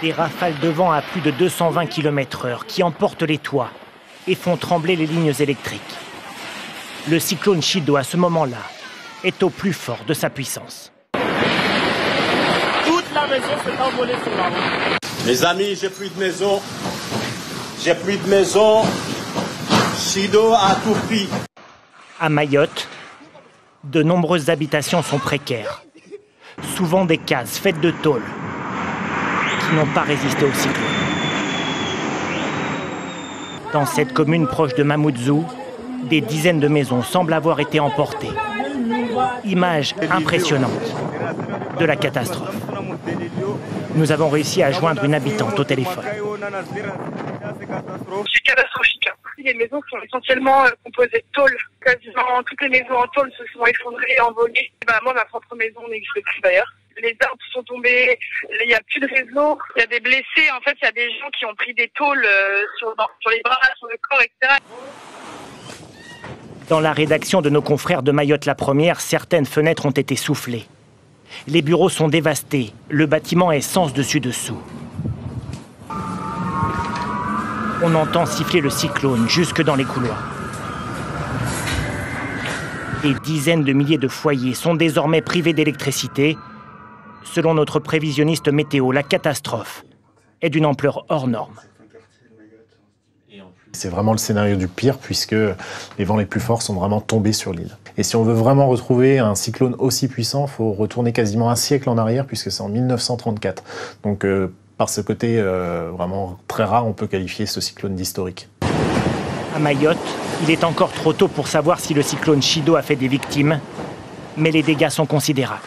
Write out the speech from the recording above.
Des rafales de vent à plus de 220 km/h qui emportent les toits et font trembler les lignes électriques. Le cyclone Chido, à ce moment-là, est au plus fort de sa puissance. Toute la maison s'est envolée sur la route. Mes amis, j'ai plus de maison. J'ai plus de maison. Chido a tout pris. À Mayotte, de nombreuses habitations sont précaires. Souvent des cases faites de tôle qui n'ont pas résisté au cyclone. Dans cette commune proche de Mamoudzou, des dizaines de maisons semblent avoir été emportées. Image impressionnante de la catastrophe. Nous avons réussi à joindre une habitante au téléphone. C'est catastrophique. Les maisons sont essentiellement composées de tôle. Quasiment toutes les maisons en tôle se sont effondrées et envolées. Moi, ma propre maison n'existe plus d'ailleurs. Les arbres sont tombés, il n'y a plus de réseau, il y a des blessés. En fait, il y a des gens qui ont pris des tôles sur les bras, sur le corps, etc. Dans la rédaction de nos confrères de Mayotte la Première, certaines fenêtres ont été soufflées. Les bureaux sont dévastés, le bâtiment est sens dessus dessous. On entend siffler le cyclone jusque dans les couloirs. Des dizaines de milliers de foyers sont désormais privés d'électricité. Selon notre prévisionniste météo, la catastrophe est d'une ampleur hors norme. C'est vraiment le scénario du pire puisque les vents les plus forts sont vraiment tombés sur l'île. Et si on veut vraiment retrouver un cyclone aussi puissant, il faut retourner quasiment un siècle en arrière puisque c'est en 1934. Donc par ce côté vraiment très rare, on peut qualifier ce cyclone d'historique. À Mayotte, il est encore trop tôt pour savoir si le cyclone Chido a fait des victimes, mais les dégâts sont considérables.